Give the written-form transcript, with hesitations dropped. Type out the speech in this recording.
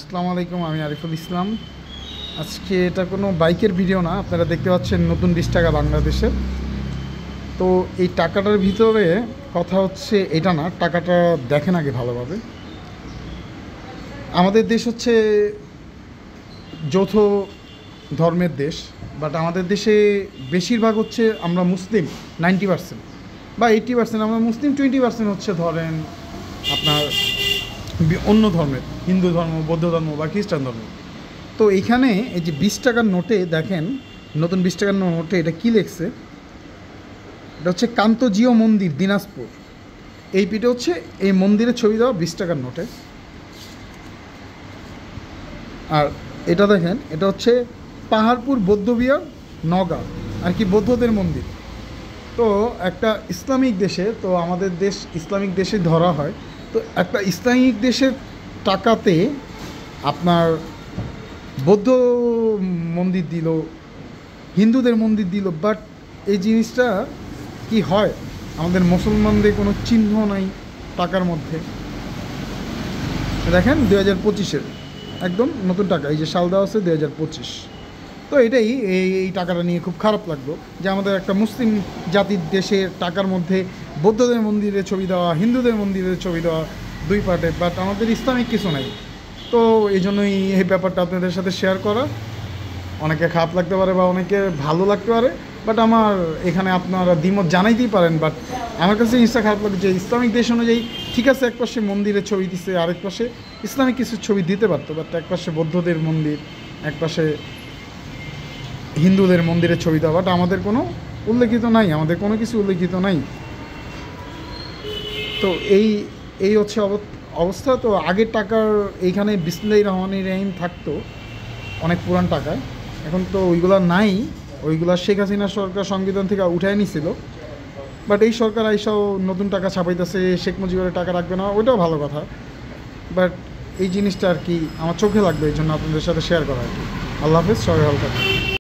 আসসালামু আলাইকুম, আমি আরিফুল ইসলাম। আজকে এটা কোনো বাইকের ভিডিও না, আপনারা দেখতে পাচ্ছেন নতুন 20 টাকা বাংলাদেশে। তো এই টাকাটার ভিতরে কথা হচ্ছে এটা না, টাকাটা দেখেন আগে ভালোভাবে। আমাদের দেশ হচ্ছে যৌথ ধর্মের দেশ, বাট আমাদের দেশে বেশিরভাগ হচ্ছে আমরা মুসলিম 90% বা 80%, আমরা মুসলিম 20% হচ্ছে ধরেন আপনার অন্য ধর্মের, হিন্দু ধর্ম, বৌদ্ধ ধর্ম বা খ্রিস্টান ধর্ম। তো এইখানে এই যে 20 টাকার নোটে দেখেন, নতুন 20 টাকার নোটে এটা কী লেখছে, এটা হচ্ছে কান্তজিও মন্দির দিনাজপুর। এই পিঠে হচ্ছে এই মন্দিরের ছবি দেওয়া 20 টাকার নোটে। আর এটা দেখেন, এটা হচ্ছে পাহাড়পুর বৌদ্ধবিহার নওগাঁ, আর কি বৌদ্ধদের মন্দির। তো একটা ইসলামিক দেশে, তো আমাদের দেশ ইসলামিক দেশে ধরা হয়, তো একটা ইসলামিক দেশের টাকাতে আপনার বৌদ্ধ মন্দির দিল, হিন্দুদের মন্দির দিল, বাট এই জিনিসটা কি হয়, আমাদের মুসলমানদের কোনো চিহ্ন নাই টাকার মধ্যে। দেখেন 2025-এর একদম নতুন টাকা, এই যে সাল দেওয়া আছে 2025। তো এটাই এই টাকাটা নিয়ে খুব খারাপ লাগলো যে আমাদের একটা মুসলিম জাতির দেশের টাকার মধ্যে বৌদ্ধদের মন্দিরের ছবি দেওয়া, হিন্দুদের মন্দিরের ছবি দেওয়া, দুই পার্টে, বাট আমাদের ইসলামিক কিছু নাই। তো এই জন্যই এই ব্যাপারটা আপনাদের সাথে শেয়ার করা। অনেকে খারাপ লাগতে পারে বা অনেকে ভালো লাগতে পারে, বাট আমার এখানে আপনারা দ্বিমত জানাইতেই পারেন। বাট আমার কাছে জিনিসটা খারাপ লাগে যে ইসলামিক দেশ অনুযায়ী ঠিক আছে, এক পাশে মন্দিরের ছবি দিচ্ছে, আরেক পাশে ইসলামিক কিছু ছবি দিতে পারতো, বাট এক পাশে বৌদ্ধদের মন্দির, এক পাশে হিন্দুদের মন্দিরের ছবি দেওয়া, বাট আমাদের কোনো উল্লেখিত নাই, আমাদের কোনো কিছু উল্লেখিত নাই। তো এই হচ্ছে অবস্থা। তো আগের টাকার এইখানে বিসমিল্লাহির রহমানির রহিম থাকতো অনেক পুরান টাকায়, এখন তো ওইগুলো নাই। ওইগুলা শেখ হাসিনা সরকার সংবিধান থেকে উঠায় নিছিল, বাট এই সরকার আইসাও নতুন টাকা ছাপাইতেছে, শেখ মুজিবের টাকা রাখবে না, ওইটাও ভালো কথা। বাট এই জিনিসটা আর কি আমার চোখে লাগবে, এই জন্য আপনাদের সাথে শেয়ার করা আর কি। আল্লাহ হাফেজ, সবাই ভালো থাকবেন।